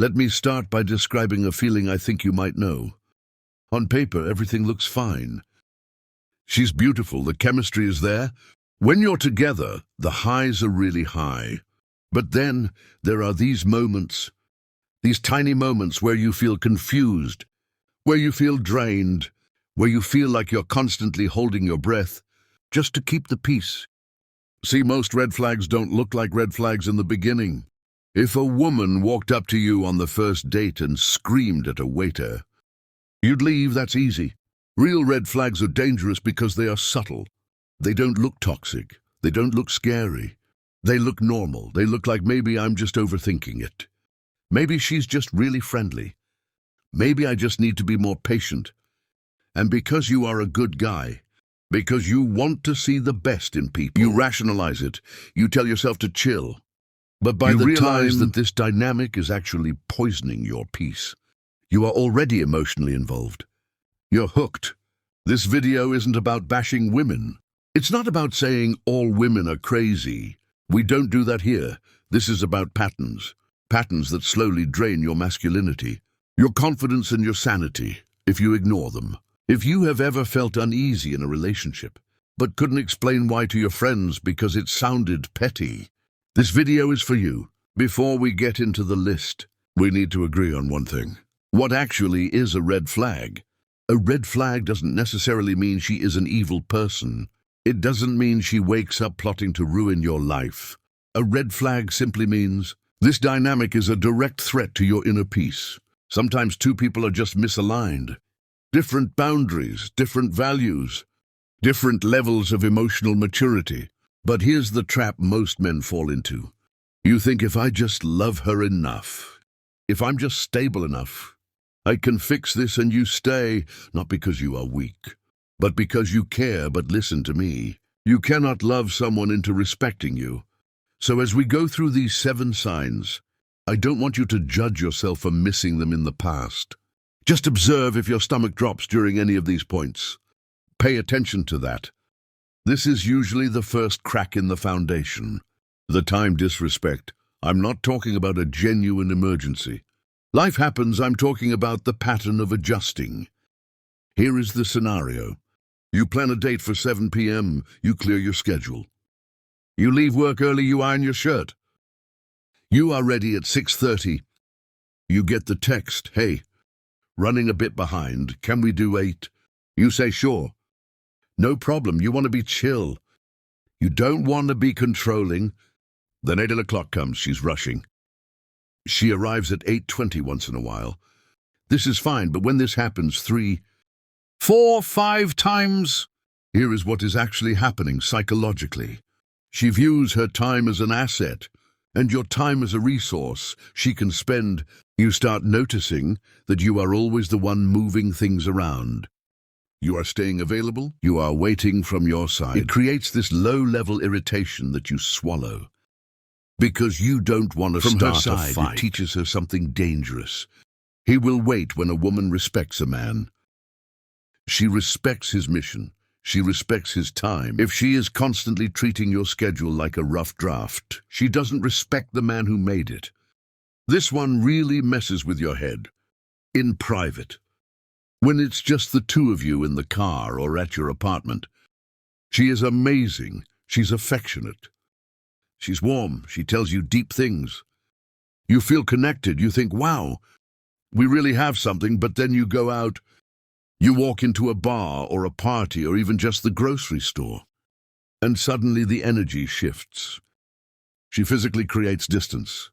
Let me start by describing a feeling I think you might know. On paper, everything looks fine. She's beautiful, the chemistry is there. When you're together, the highs are really high. But then there are these moments, these tiny moments where you feel confused, where you feel drained, where you feel like you're constantly holding your breath just to keep the peace. See, most red flags don't look like red flags in the beginning. If a woman walked up to you on the first date and screamed at a waiter, you'd leave, that's easy. Real red flags are dangerous because they are subtle. They don't look toxic. They don't look scary. They look normal. They look like maybe I'm just overthinking it. Maybe she's just really friendly. Maybe I just need to be more patient. And because you are a good guy, because you want to see the best in people, you rationalize it. You tell yourself to chill. But by the time that this dynamic is actually poisoning your peace, you are already emotionally involved. You're hooked. This video isn't about bashing women. It's not about saying all women are crazy. We don't do that here. This is about patterns. Patterns that slowly drain your masculinity, your confidence and your sanity, if you ignore them. If you have ever felt uneasy in a relationship, but couldn't explain why to your friends because it sounded petty, this video is for you. Before we get into the list, we need to agree on one thing. What actually is a red flag? A red flag doesn't necessarily mean she is an evil person. It doesn't mean she wakes up plotting to ruin your life. A red flag simply means this dynamic is a direct threat to your inner peace. Sometimes two people are just misaligned. Different boundaries, different values, different levels of emotional maturity. But here's the trap most men fall into. You think if I just love her enough, if I'm just stable enough, I can fix this and you stay, not because you are weak, but because you care. But listen to me. You cannot love someone into respecting you. So as we go through these 7 signs, I don't want you to judge yourself for missing them in the past. Just observe if your stomach drops during any of these points. Pay attention to that. This is usually the first crack in the foundation. The time disrespect. I'm not talking about a genuine emergency. Life happens, I'm talking about the pattern of adjusting. Here is the scenario. You plan a date for 7 p.m., you clear your schedule. You leave work early, you iron your shirt. You are ready at 6:30. You get the text, hey, running a bit behind, can we do 8? You say sure. No problem, you want to be chill. You don't want to be controlling. Then 8 o'clock comes, she's rushing. She arrives at 8:20 once in a while. This is fine, but when this happens 3, 4, 5 times, here is what is actually happening psychologically. She views her time as an asset, and your time as a resource she can spend. You start noticing that you are always the one moving things around. You are staying available, you are waiting from your side. It creates this low-level irritation that you swallow. Because you don't want to start a fight. It teaches her something dangerous. He will wait when a woman respects a man. She respects his mission. She respects his time. If she is constantly treating your schedule like a rough draft, she doesn't respect the man who made it. This one really messes with your head. In private. When it's just the two of you in the car or at your apartment. She is amazing. She's affectionate. She's warm. She tells you deep things. You feel connected. You think, wow, we really have something. But then you go out. You walk into a bar or a party or even just the grocery store. And suddenly the energy shifts. She physically creates distance.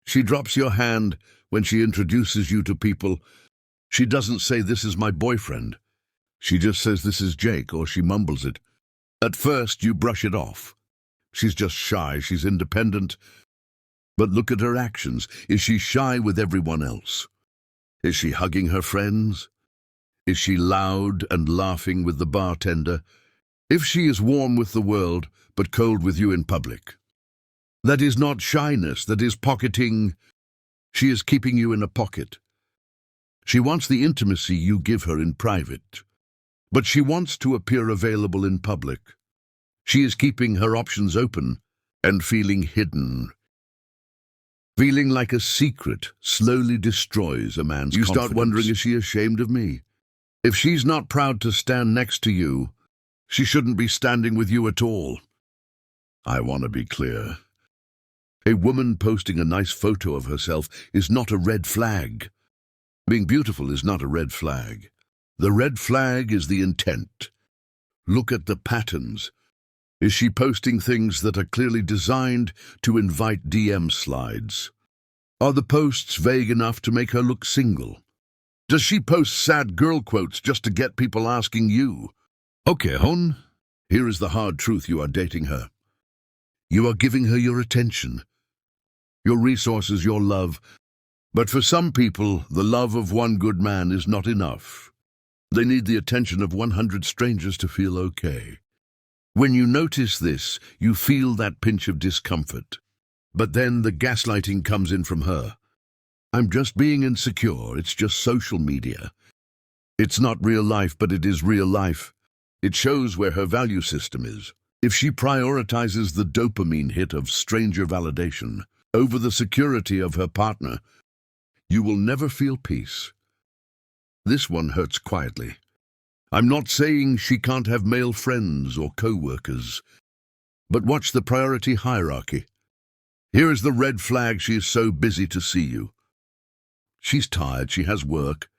She drops your hand when she introduces you to people. She doesn't say, this is my boyfriend. She just says, this is Jake, or she mumbles it. At first, you brush it off. She's just shy, she's independent. But look at her actions. Is she shy with everyone else? Is she hugging her friends? Is she loud and laughing with the bartender? If she is warm with the world, but cold with you in public, that is not shyness, that is pocketing. She is keeping you in a pocket. She wants the intimacy you give her in private, but she wants to appear available in public. She is keeping her options open and feeling hidden. Feeling like a secret slowly destroys a man's confidence. You start wondering, is she ashamed of me? If she's not proud to stand next to you, she shouldn't be standing with you at all. I want to be clear. A woman posting a nice photo of herself is not a red flag. Being beautiful is not a red flag. The red flag is the intent. Look at the patterns. Is she posting things that are clearly designed to invite DM slides? Are the posts vague enough to make her look single? Does she post sad girl quotes just to get people asking you? Okay, hon, here is the hard truth: you are dating her. You are giving her your attention, your resources, your love. But for some people, the love of one good man is not enough. They need the attention of 100 strangers to feel okay. When you notice this, you feel that pinch of discomfort. But then the gaslighting comes in from her. I'm just being insecure, it's just social media. It's not real life, but it is real life. It shows where her value system is. If she prioritizes the dopamine hit of stranger validation over the security of her partner, you will never feel peace. This one hurts quietly. I'm not saying she can't have male friends or co-workers, but watch the priority hierarchy. Here is the red flag: she is so busy to see you. She's tired, she has work.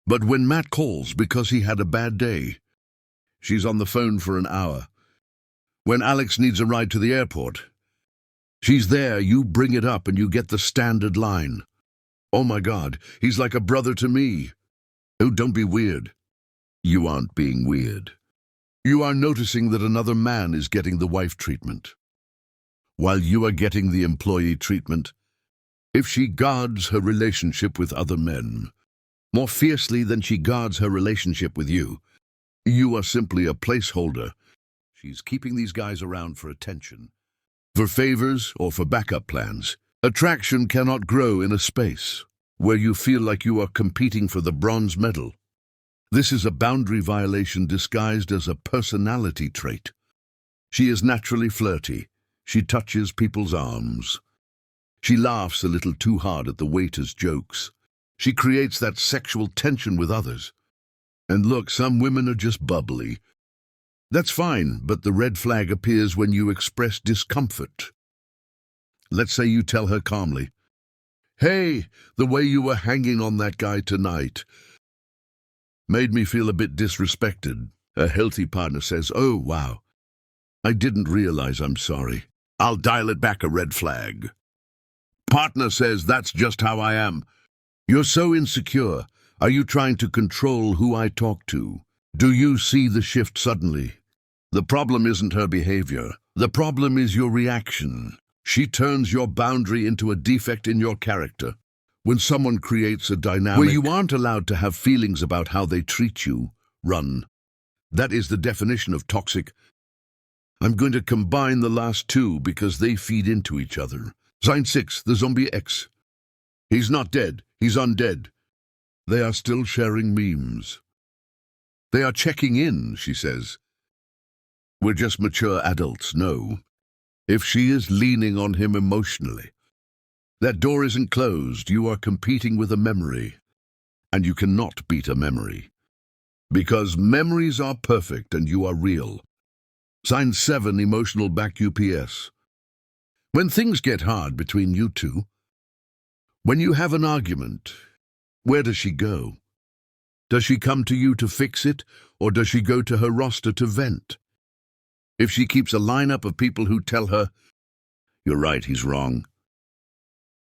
But when Matt calls because he had a bad day, she's on the phone for an hour. When Alex needs a ride to the airport, she's there, you bring it up and you get the standard line. Oh my God, he's like a brother to me. Oh, don't be weird. You aren't being weird. You are noticing that another man is getting the wife treatment, while you are getting the employee treatment. If she guards her relationship with other men more fiercely than she guards her relationship with you, you are simply a placeholder. She's keeping these guys around for attention, for favors, or for backup plans. Attraction cannot grow in a space where you feel like you are competing for the bronze medal. This is a boundary violation disguised as a personality trait. She is naturally flirty. She touches people's arms. She laughs a little too hard at the waiter's jokes. She creates that sexual tension with others. And look, some women are just bubbly. That's fine, but the red flag appears when you express discomfort. Let's say you tell her calmly, "Hey, the way you were hanging on that guy tonight made me feel a bit disrespected." A healthy partner says, "Oh, wow, I didn't realize, I'm sorry. I'll dial it back." A red flag. Partner says, "That's just how I am." You're so insecure. Are you trying to control who I talk to? Do you see the shift suddenly? The problem isn't her behavior. The problem is your reaction. She turns your boundary into a defect in your character. When someone creates a dynamic where you aren't allowed to have feelings about how they treat you, run. That is the definition of toxic. I'm going to combine the last two because they feed into each other. Sign 6, the zombie X. He's not dead, he's undead. They are still sharing memes. They are checking in, she says. We're just mature adults, no. If she is leaning on him emotionally, that door isn't closed. You are competing with a memory, and you cannot beat a memory. Because memories are perfect and you are real. Sign 7, emotional back UPS. When things get hard between you two, when you have an argument, where does she go? Does she come to you to fix it, or does she go to her roster to vent? If she keeps a lineup of people who tell her, "You're right, he's wrong.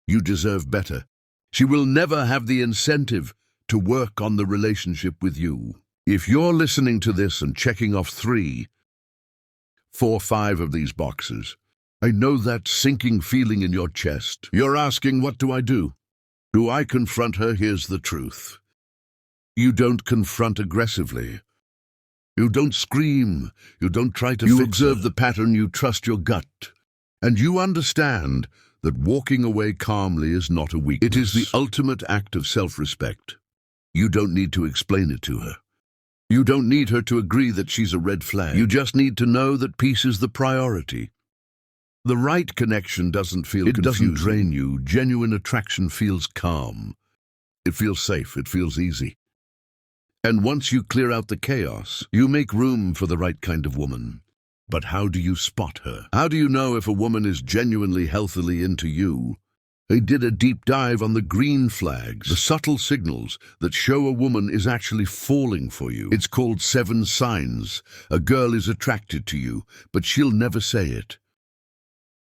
You deserve better," she will never have the incentive to work on the relationship with you. If you're listening to this and checking off 3, 4, 5 of these boxes, I know that sinking feeling in your chest. You're asking, what do I do? Do I confront her? Here's the truth. You don't confront aggressively. You don't scream. You don't try to fix her. You observe the pattern, you trust your gut. And you understand that walking away calmly is not a weakness. It is the ultimate act of self-respect. You don't need to explain it to her. You don't need her to agree that she's a red flag. You just need to know that peace is the priority. The right connection doesn't feel confusing. It doesn't drain you. Genuine attraction feels calm. It feels safe. It feels easy. And once you clear out the chaos, you make room for the right kind of woman. But how do you spot her? How do you know if a woman is genuinely healthily into you? They did a deep dive on the green flags, the subtle signals that show a woman is actually falling for you. It's called 7 signs. A girl is attracted to you, but she'll never say it.